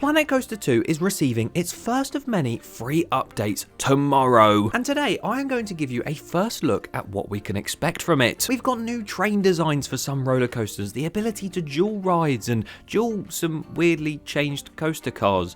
Planet Coaster 2 is receiving its first of many free updates tomorrow, and today I am going to give you a first look at what we can expect from it. We've got new train designs for some roller coasters, the ability to dual rides and dual some weirdly changed coaster cars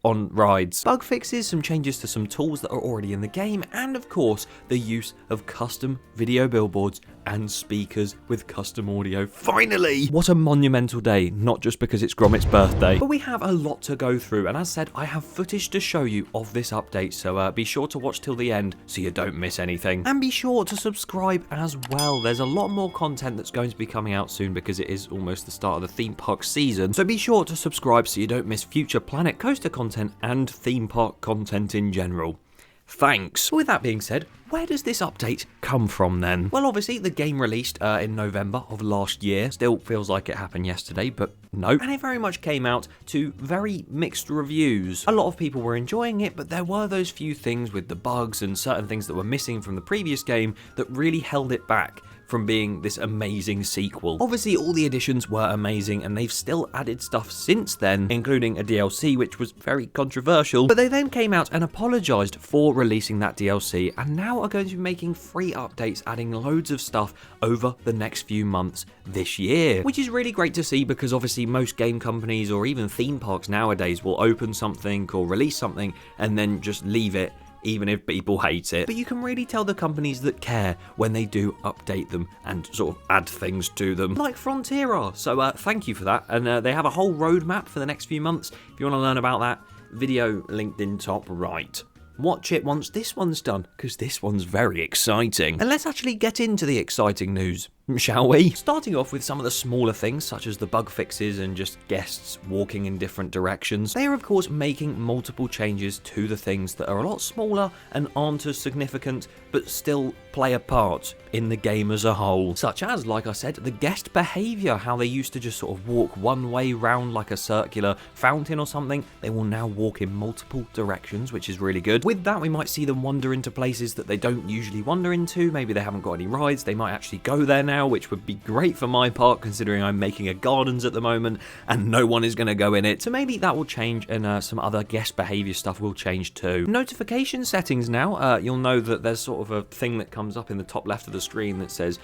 on rides, bug fixes, some changes to some tools that are already in the game, and of course the use of custom video billboards and speakers with custom audio. Finally! What a monumental day, not just because it's Gromit's birthday. But we have a lot to go through, and as said, I have footage to show you of this update, so be sure to watch till the end so you don't miss anything. And be sure to subscribe as well. There's a lot more content that's going to be coming out soon because it is almost the start of the theme park season, so be sure to subscribe so you don't miss future Planet Coaster content and theme park content in general. Thanks. With that being said, where does this update come from then? Well, obviously the game released in November of last year. Still feels like it happened yesterday, but no. And it very much came out to very mixed reviews. A lot of people were enjoying it, but there were those few things with the bugs and certain things that were missing from the previous game that really held it back from being this amazing sequel. Obviously all the additions were amazing and they've still added stuff since then, including a DLC which was very controversial, but they then came out and apologised for releasing that DLC and now are going to be making free updates adding loads of stuff over the next few months this year, which is really great to see because obviously most game companies or even theme parks nowadays will open something or release something and then just leave it even if people hate it. But you can really tell the companies that care when they do update them and sort of add things to them, like Frontier are. So thank you for that. And they have a whole roadmap for the next few months. If you want to learn about that, video linked in top right. Watch it once this one's done, because this one's very exciting. And let's actually get into the exciting news, shall we? Starting off with some of the smaller things, such as the bug fixes and just guests walking in different directions. They are, of course, making multiple changes to the things that are a lot smaller and aren't as significant, but still play a part in the game as a whole. Such as, like I said, the guest behaviour, how they used to just sort of walk one way round like a circular fountain or something. They will now walk in multiple directions, which is really good. With that, we might see them wander into places that they don't usually wander into. Maybe they haven't got any rides, they might actually go there now, which would be great for my part considering I'm making a gardens at the moment and no one is going to go in it. So maybe that will change and some other guest behaviour stuff will change too. Notification settings now, you'll know that there's sort of a thing that comes up in the top left of the screen that says,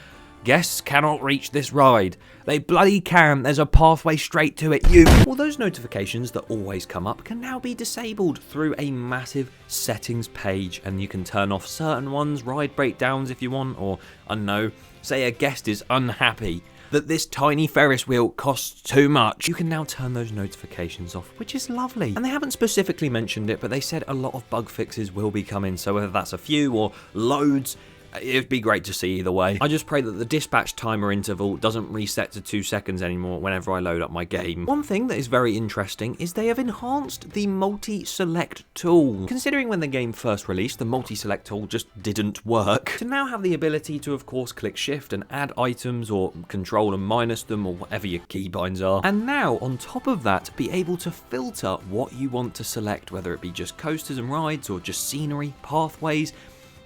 guests cannot reach this ride. They bloody can. There's a pathway straight to it. All those notifications that always come up can now be disabled through a massive settings page, and you can turn off certain ones, ride breakdowns if you want, or I don't know, say a guest is unhappy that this tiny Ferris wheel costs too much. You can now turn those notifications off, which is lovely. And they haven't specifically mentioned it, but they said a lot of bug fixes will be coming, so whether that's a few or loads, it'd be great to see either way. I just pray that the dispatch timer interval doesn't reset to 2 seconds anymore whenever I load up my game. One thing that is very interesting is they have enhanced the multi-select tool. Considering when the game first released, the multi-select tool just didn't work. To now have the ability to, of course, click shift and add items or control and minus them or whatever your keybinds are. And now, on top of that, be able to filter what you want to select, whether it be just coasters and rides or just scenery, pathways.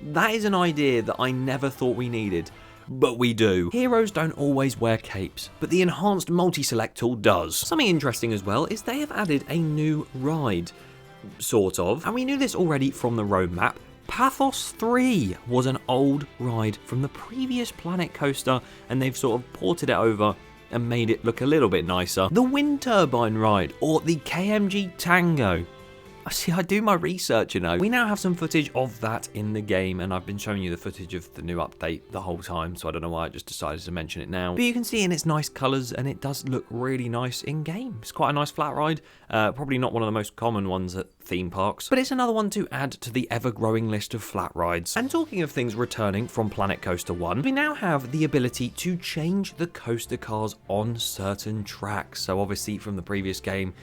That is an idea that I never thought we needed, but we do. Heroes don't always wear capes, but the enhanced multi-select tool does. Something interesting as well is they have added a new ride, sort of, and we knew this already from the roadmap. Pathos 3 was an old ride from the previous Planet Coaster, and they've sort of ported it over and made it look a little bit nicer. The Wind Turbine ride, or the KMG Tango. See, I do my research, you know. We now have some footage of that in the game, and I've been showing you the footage of the new update the whole time, so I don't know why I just decided to mention it now. But you can see in its nice colours, and it does look really nice in-game. It's quite a nice flat ride. Probably not one of the most common ones at theme parks, but it's another one to add to the ever-growing list of flat rides. And talking of things returning from Planet Coaster 1, we now have the ability to change the coaster cars on certain tracks. So obviously from the previous game,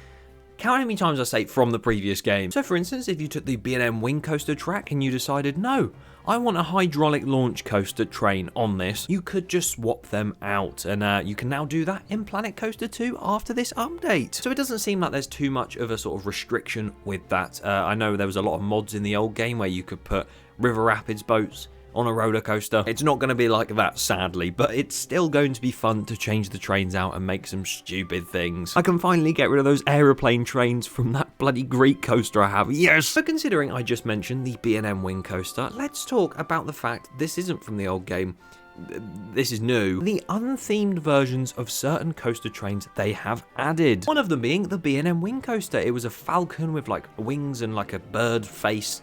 count how many times I say from the previous game. So for instance, if you took the B&M Wing Coaster track and you decided, no, I want a hydraulic launch coaster train on this, you could just swap them out. And you can now do that in Planet Coaster 2 after this update. So it doesn't seem like there's too much of a sort of restriction with that. I know there was a lot of mods in the old game where you could put River Rapids boats on a roller coaster. It's not going to be like that, sadly, but it's still going to be fun to change the trains out and make some stupid things. I can finally get rid of those aeroplane trains from that bloody Greek coaster I have. Yes! But considering I just mentioned the B&M Wing coaster, let's talk about the fact this isn't from the old game. This is new. The unthemed versions of certain coaster trains they have added. One of them being the B&M Wing coaster. It was a falcon with like wings and like a bird face.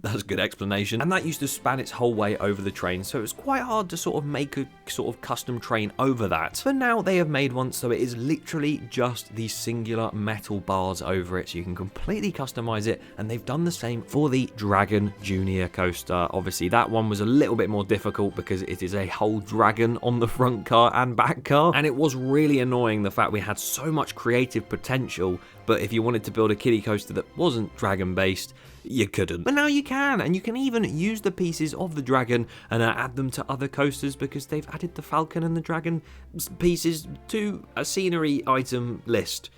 That's a good explanation. And that used to span its whole way over the train, so it was quite hard to sort of make a sort of custom train over that. But now they have made one so it is literally just the singular metal bars over it, so you can completely customize it, and they've done the same for the Dragon Junior coaster. Obviously that one was a little bit more difficult because it is a whole dragon on the front car and back car, and it was really annoying the fact we had so much creative potential, but if you wanted to build a kiddie coaster that wasn't dragon based, you couldn't. But now you can, and you can even use the pieces of the dragon and add them to other coasters because they've added the falcon and the dragon pieces to a scenery item list.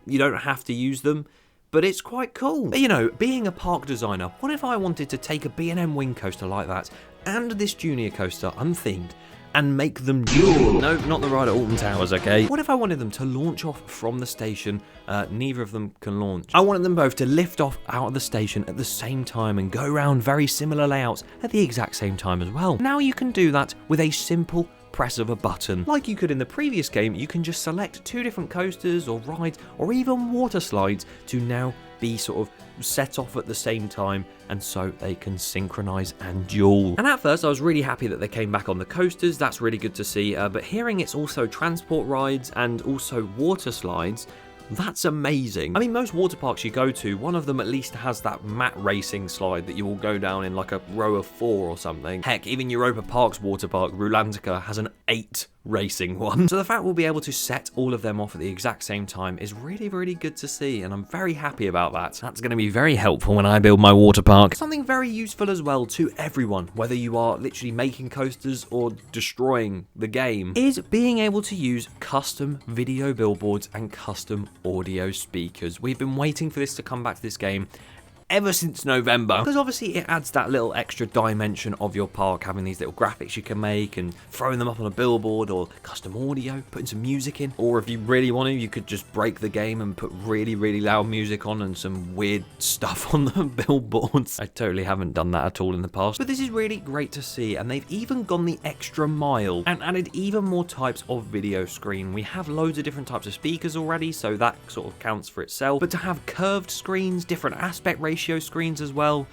You don't have to use them, but it's quite cool. But, you know, being a park designer, what if I wanted to take a B&M Wing coaster like that and this Junior coaster unthemed and make them duel? No, not the ride at Alton Towers, okay? What if I wanted them to launch off from the station? Neither of them can launch. I wanted them both to lift off out of the station at the same time and go around very similar layouts at the exact same time as well. Now you can do that with a simple press of a button. Like you could in the previous game, you can just select two different coasters or rides or even water slides to now be sort of set off at the same time, and so they can synchronize and duel. And at first I was really happy that they came back on the coasters. That's really good to see, but hearing it's also transport rides and also water slides, that's amazing. I mean, most water parks you go to, one of them at least has that mat racing slide that you will go down in like a row of 4 or something. Heck, even Europa Park's water park, Rulantica, has an 8 racing one. So the fact we'll be able to set all of them off at the exact same time is really, really good to see, and I'm very happy about that. That's going to be very helpful when I build my water park. Something very useful as well to everyone, whether you are literally making coasters or destroying the game, is being able to use custom video billboards and custom audio speakers. We've been waiting for this to come back to this game ever since November, because obviously it adds that little extra dimension of your park, having these little graphics you can make and throwing them up on a billboard, or custom audio, putting some music in, or if you really want to, you could just break the game and put really, really loud music on and some weird stuff on the billboards. I totally haven't done that at all in the past, but this is really great to see, and they've even gone the extra mile and added even more types of video screen. We have loads of different types of speakers already, so that sort of counts for itself, but to have curved screens, different aspect ratio screens as well,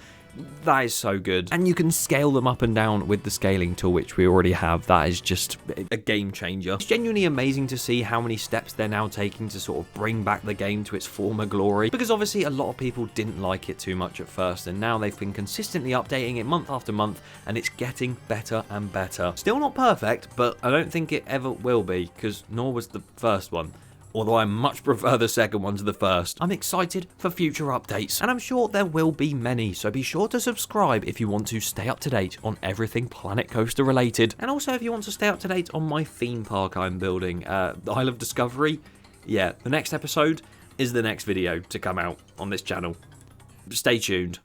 that is so good. And you can scale them up and down with the scaling tool, which we already have. That is just a game changer. It's genuinely amazing to see how many steps they're now taking to sort of bring back the game to its former glory, because obviously a lot of people didn't like it too much at first, and now they've been consistently updating it month after month, and it's getting better and better. Still not perfect, but I don't think it ever will be, because nor was the first one. Although I much prefer the second one to the first. I'm excited for future updates, and I'm sure there will be many, so be sure to subscribe if you want to stay up to date on everything Planet Coaster related. And also if you want to stay up to date on my theme park I'm building, the Isle of Discovery. Yeah, the next episode is the next video to come out on this channel. Stay tuned.